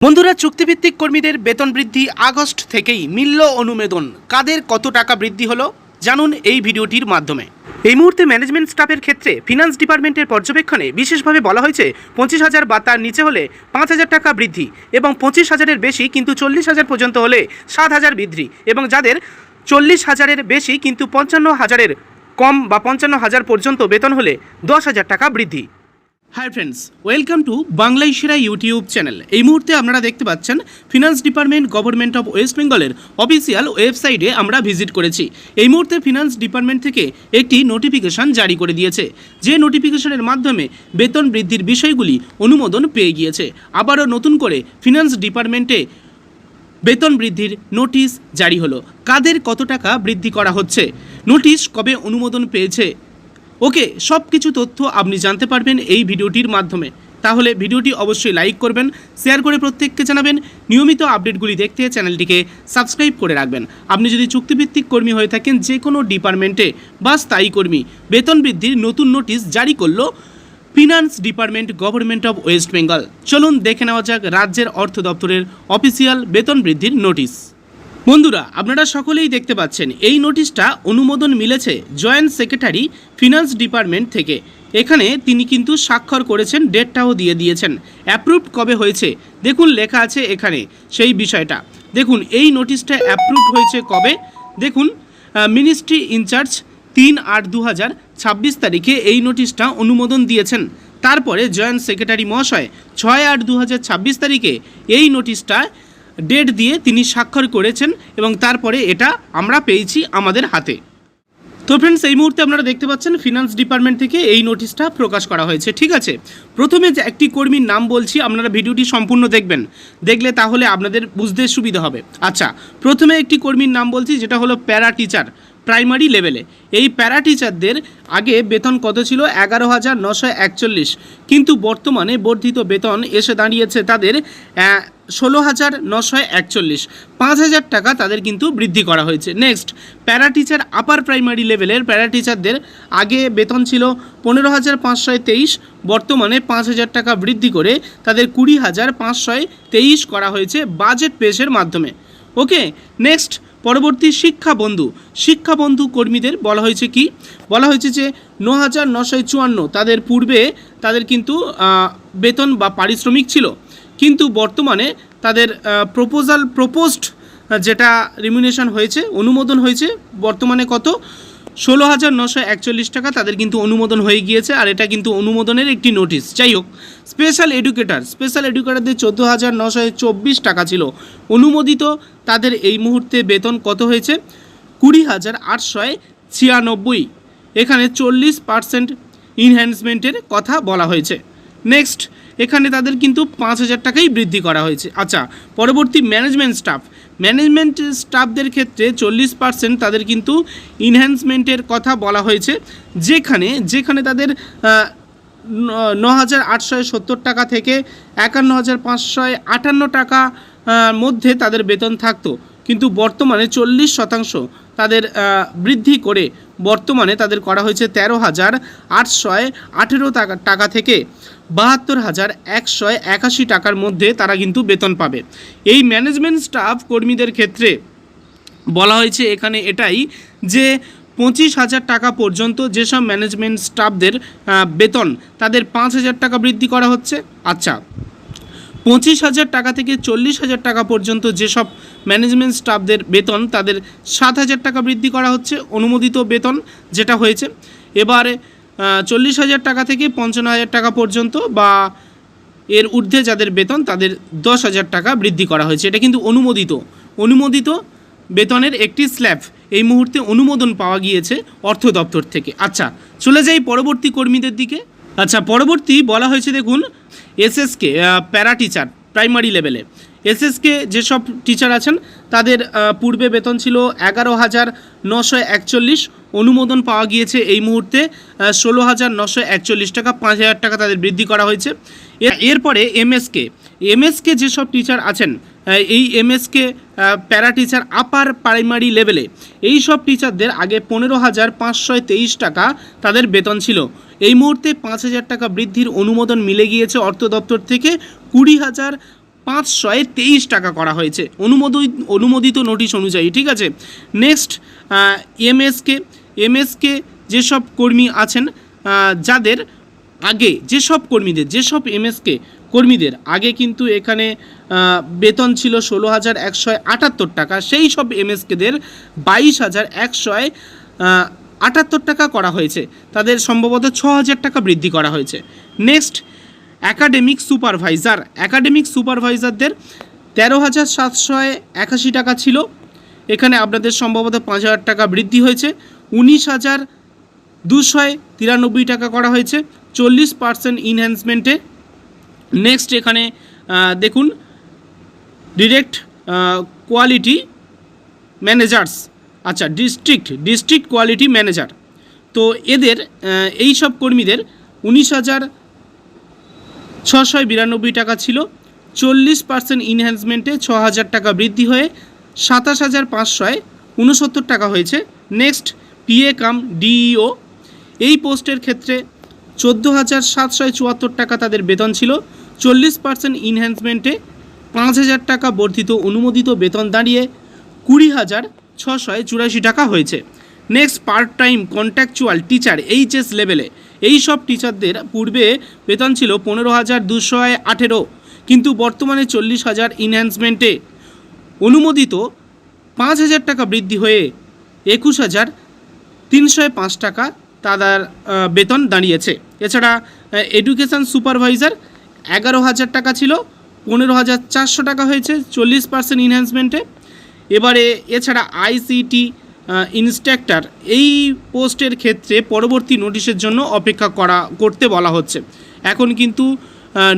বন্ধুরা, চুক্তিভিত্তিক কর্মীদের বেতন বৃদ্ধি আগস্ট থেকেই মিলল অনুমোদন। কাদের কত টাকা বৃদ্ধি হলো জানুন এই ভিডিওটির মাধ্যমে। এই মুহূর্তে ম্যানেজমেন্ট স্টাফের ক্ষেত্রে ফিনান্স ডিপার্টমেন্টের পর্যবেক্ষণে বিশেষভাবে বলা হয়েছে 25,000 বা তার নিচে হলে 5,000 টাকা বৃদ্ধি এবং 25,000-এর বেশি কিন্তু 40,000 পর্যন্ত হলে 7,000 বৃদ্ধি এবং যাদের 40,000-এর বেশি কিন্তু 55,000-এর কম বা 55,000 পর্যন্ত বেতন হলে 10,000 টাকা বৃদ্ধি। হাই ফ্রেন্ডস, ওয়েলকাম টু বাংলায় সেরা ইউটিউব চ্যানেল। এই মুহূর্তে আপনারা দেখতে পাচ্ছেন finance department government of West বেঙ্গলের অফিসিয়াল ওয়েবসাইটে আমরা ভিজিট করেছি। এই মুহূর্তে ফিনান্স ডিপার্টমেন্ট থেকে একটি নোটিফিকেশন জারি করে দিয়েছে, যে নোটিফিকেশনের মাধ্যমে বেতন বৃদ্ধির বিষয়গুলি অনুমোদন পেয়ে গিয়েছে। আবারও নতুন করে ফিনান্স ডিপার্টমেন্টে বেতন বৃদ্ধির নোটিশ জারি হলো। কাদের কত টাকা বৃদ্ধি করা হচ্ছে, নোটিশ কবে অনুমোদন পেয়েছে, ওকে, সব কিছু তথ্য আপনি জানতে পারবেন এই ভিডিওটির মাধ্যমে। তাহলে ভিডিওটি অবশ্যই লাইক করবেন, শেয়ার করে প্রত্যেককে জানাবেন। নিয়মিত আপডেটগুলি দেখতে চ্যানেলটিকে সাবস্ক্রাইব করে রাখবেন। আপনি যদি চুক্তিভিত্তিক কর্মী হয়ে থাকেন যে কোনো ডিপার্টমেন্টে বা স্থায়ী কর্মী, বেতন বৃদ্ধির নতুন নোটিশ জারি করলো finance department government of West Bengal. চলুন দেখে নেওয়া যাক রাজ্যের অর্থ দপ্তরের অফিসিয়াল বেতন বৃদ্ধির নোটিশ। বন্ধুরা, আপনারা সকলেই দেখতে পাচ্ছেন এই নোটিশটা অনুমোদন মিলেছে জয়েন্ট সেক্রেটারি ফিনান্স ডিপার্টমেন্ট থেকে। এখানে তিনি কিন্তু স্বাক্ষর করেছেন, ডেটটাও দিয়ে দিয়েছেন। অ্যাপ্রুভড কবে হয়েছে দেখুন, লেখা আছে এখানে সেই বিষয়টা। দেখুন এই নোটিশটা অ্যাপ্রুভড হয়েছে কবে, দেখুন মিনিস্ট্রি ইনচার্জ 3/8/2026 তারিখে এই নোটিশটা অনুমোদন দিয়েছেন। তারপরে জয়েন্ট সেক্রেটারি মহাশয় 6/8/2026 তারিখে এই নোটিশটা ডেট দিয়ে তিনি স্বাক্ষর করেছেন এবং তারপরে এটা আমরা পেয়েছি আমাদের হাতে। তো ফ্রেন্ডস, এই মুহূর্তে আপনারা দেখতে পাচ্ছেন ফিনান্স ডিপার্টমেন্ট থেকে এই নোটিশটা প্রকাশ করা হয়েছে। ঠিক আছে, প্রথমে যে একটি কর্মীর নাম বলছি, আপনারা ভিডিওটি সম্পূর্ণ দেখবেন, দেখলে তাহলে আপনাদের বুঝতে সুবিধা হবে। আচ্ছা, প্রথমে একটি কর্মীর নাম বলছি, যেটা হলো প্যারা টিচার প্রাইমারি লেভেলে। এই প্যারা টিচারদের আগে বেতন কত ছিল? 11,941, কিন্তু বর্তমানে বর্ধিত বেতন এসে দাঁড়িয়েছে তাদের 16,941, 5,000 টাকা তাদের কিন্তু বৃদ্ধি করা হয়েছে। Next, para teacher upper primary লেভেলের প্যারা টিচারদের আগে বেতন ছিল 15,523, বর্তমানে 5,000 টাকা বৃদ্ধি করে তাদের 20,523 করা হয়েছে বাজেট পেশের মাধ্যমে। ওকে, নেক্সট পরবর্তী শিক্ষাবন্ধু কর্মীদের বলা হয়েছে কি? বলা হয়েছে যে 9,954 তাদের পূর্বে তাদের কিন্তু বেতন বা পারিশ্রমিক ছিল, কিন্তু বর্তমানে তাদের প্রপোজড যেটা রিমিউনেশন হয়েছে, অনুমোদন হয়েছে, বর্তমানে কত? 16,941 টাকা তাদের কিন্তু অনুমোদন হয়ে গিয়েছে। আর এটা কিন্তু অনুমোদনের একটি নোটিশ। যাই হোক, স্পেশাল এডুকেটারদের 14,924 টাকা ছিল অনুমোদিত, তাদের এই মুহূর্তে বেতন কত হয়েছে? 20,896। এখানে 40% ইনহ্যান্সমেন্টের কথা বলা হয়েছে। নেক্সট, এখানে তাদের কিন্তু 5,000 টাকাই বৃদ্ধি করা হয়েছে। আচ্ছা, পরবর্তী ম্যানেজমেন্ট স্টাফদের ক্ষেত্রে 40% তাদের কিন্তু ইনহ্যান্সমেন্টের কথা বলা হয়েছে, যেখানে তাদের 9,870 টাকা থেকে 51,558 টাকা মধ্যে তাদের বেতন থাকতো, কিন্তু বর্তমানে 40% তাদের বৃদ্ধি করে বর্তমানে তাদের করা হয়েছে 13,818 টাকা থেকে 72,181 টাকার মধ্যে তারা কিন্তু বেতন পাবে। এই ম্যানেজমেন্ট স্টাফ কর্মীদের ক্ষেত্রে বলা হয়েছে এখানে এটাই যে 25,000 টাকা পর্যন্ত যেসব ম্যানেজমেন্ট স্টাফদের বেতন তাদের 5,000 টাকা বৃদ্ধি করা হচ্ছে। আচ্ছা, 25,000 টাকা থেকে 40,000 টাকা পর্যন্ত যেসব ম্যানেজমেন্ট স্টাফদের বেতন তাদের 7,000 টাকা বৃদ্ধি করা হচ্ছে, অনুমোদিত বেতন যেটা হয়েছে। এবারে 40,000 টাকা থেকে 55,000 টাকা পর্যন্ত বা এর ঊর্ধ্বে যাদের বেতন তাদের 10,000 টাকা বৃদ্ধি করা হয়েছে। এটা কিন্তু অনুমোদিত বেতনের একটি স্ল্যাব এই মুহূর্তে অনুমোদন পাওয়া গিয়েছে অর্থ দপ্তর থেকে। আচ্ছা, চলে যাই পরবর্তী কর্মীদের দিকে। আচ্ছা, পরবর্তী বলা হয়েছে দেখুন এসএসকে প্যারা টিচার প্রাইমারি লেভেলে। এসএসকে যেসব টিচার আছেন তাদের পূর্বে বেতন ছিল 11,941, অনুমোদন পাওয়া গিয়েছে এই মুহূর্তে 16,941 টাকা, 5,000 টাকা তাদের বৃদ্ধি করা হয়েছে। এরপরে এমএসকে যেসব টিচার আছেন, এই MSK para teacher upper primary লেভেলে, এই সব টিচারদের আগে 15,523 টাকা তাদের বেতন ছিল, এই মুহূর্তে 5,000 টাকা বৃদ্ধির অনুমোদন মিলে গিয়েছে অর্থ দপ্তর থেকে 20,000 523 টাকা করা হয়েছে অনুমোদিত নোটিশ অনুযায়ী, ঠিক আছে। নেক্সট এমএসকে যেসব কর্মী আছেন যাদের আগে যেসব এমএসকে কর্মীদের আগে কিন্তু এখানে বেতন ছিল 16,178 টাকা, সেই সব এমএসকেদের 22,178 টাকা করা হয়েছে, তাদের সম্ভবত 6,000 টাকা বৃদ্ধি করা হয়েছে। নেক্সট একাডেমিক সুপারভাইজারদের 13,781 টাকা ছিল, এখানে আপনাদের সম্ভবত 5,000 টাকা বৃদ্ধি হয়েছে, 19,293 টাকা করা হয়েছে 40% ইনহ্যান্সমেন্টে। নেক্সট এখানে দেখুন ডিরেক্ট কোয়ালিটি ম্যানেজার্স, আচ্ছা ডিস্ট্রিক্ট কোয়ালিটি ম্যানেজার, তো এদের এই সব কর্মীদের 19,692 টাকা ছিল, 40% ইনহ্যান্সমেন্টে 6,000 টাকা বৃদ্ধি হয়ে 27,569 টাকা হয়েছে। নেক্সট পিএ কাম ডিইও, এই পোস্টের ক্ষেত্রে 14,774 টাকা তাদের বেতন ছিল, 40% ইনহ্যান্সমেন্টে 5,000 টাকা বর্ধিত অনুমোদিত বেতন দাঁড়িয়ে 20,684 টাকা হয়েছে। Next part time contractual teacher HS লেভেলে, এই সব টিচারদের পূর্বে বেতন ছিল 15,218, কিন্তু বর্তমানে 40,000 ইনহ্যান্সমেন্টে অনুমোদিত 5,000 টাকা বৃদ্ধি হয়ে 21,305 টাকা তাদের বেতন দাঁড়িয়েছে। এছাড়া এডুকেশন সুপারভাইজার 11,000 টাকা ছিল, 15,400 টাকা হয়েছে 40% ইনহ্যান্সমেন্টে। এবারে এছাড়া আইসিটি ইন্সট্রাক্টর, এই পোস্টের ক্ষেত্রে পরবর্তী নোটিশের জন্য অপেক্ষা করতে বলা হচ্ছে, এখন কিন্তু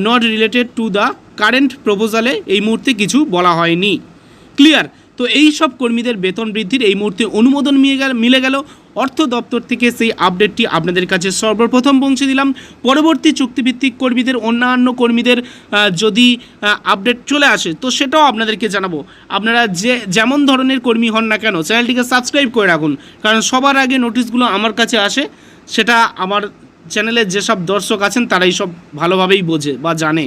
not related to the current প্রপোজালে এই মুহূর্তে কিছু বলা হয়নি। ক্লিয়ার? তো এই সব কর্মীদের বেতন বৃদ্ধির এই মুহূর্তে অনুমোদন মিলে গেল অর্থ দপ্তর থেকে, সেই আপডেটটি আপনাদের কাছে সর্বপ্রথম পৌঁছে দিলাম। পরবর্তী চুক্তিভিত্তিক কর্মীদের, অন্যান্য কর্মীদের যদি আপডেট চলে আসে তো সেটাও আপনাদেরকে জানাবো। আপনারা যেমন ধরনের কর্মী হন না কেন চ্যানেলটিকে সাবস্ক্রাইব করে রাখুন, কারণ সবার আগে নোটিশগুলো আমার কাছে আসে, সেটা আমার চ্যানেলের যেসব দর্শক আছেন তারাই সব ভালোভাবেই বোঝে বা জানে।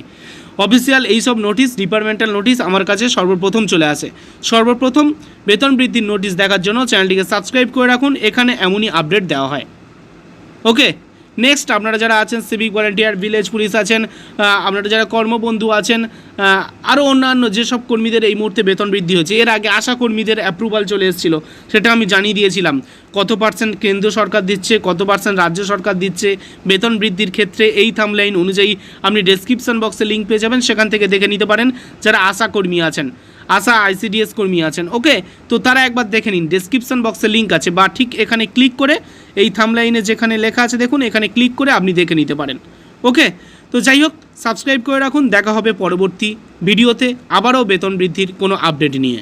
অফিসিয়াল এইসব নোটিশ, ডিপার্টমেন্টাল নোটিশ আমার কাছে সর্বপ্রথম চলে আসে। সর্বপ্রথম বেতন বৃদ্ধির নোটিশ দেখার জন্য চ্যানেলটিকে সাবস্ক্রাইব করে রাখুন, এখানে এমনই আপডেট দেওয়া হয়। ওকে, নেক্সট আপনারা যারা আছেন সিভিক ভলেন্টিয়ার, ভিলেজ পুলিশ আছেন, আপনারা যারা কর্মবন্ধু আছেন, আরও অন্যান্য যেসব কর্মীদের এই মুহূর্তে বেতন বৃদ্ধি হচ্ছে, এর আগে আশা কর্মীদের অ্যাপ্রুভাল চলে এসেছিলো, সেটা আমি জানিয়ে দিয়েছিলাম কত পার্সেন্ট কেন্দ্র সরকার দিচ্ছে, কত পার্সেন্ট রাজ্য সরকার দিচ্ছে বেতন বৃদ্ধির ক্ষেত্রে। এই থাম্বনেইল অনুযায়ী আপনি ডেসক্রিপশন বক্সে লিঙ্ক পেয়ে যাবেন, সেখান থেকে দেখে নিতে পারেন যারা আশা কর্মী আছেন, আশা আইসিডিএস কর্মী আছেন। ওকে, তো তারা একবার দেখে নিন, ডেসক্রিপশন বক্সে লিঙ্ক আছে, বা ঠিক এখানে ক্লিক করে এই থাম্বনেইলে যেখানে লেখা আছে দেখুন, এখানে ক্লিক করে আপনি দেখে নিতে পারেন। ওকে, তো যাই হোক, সাবস্ক্রাইব করে রাখুন, দেখা হবে পরবর্তী ভিডিওতে আবারও বেতন বৃদ্ধির কোনো আপডেট নিয়ে।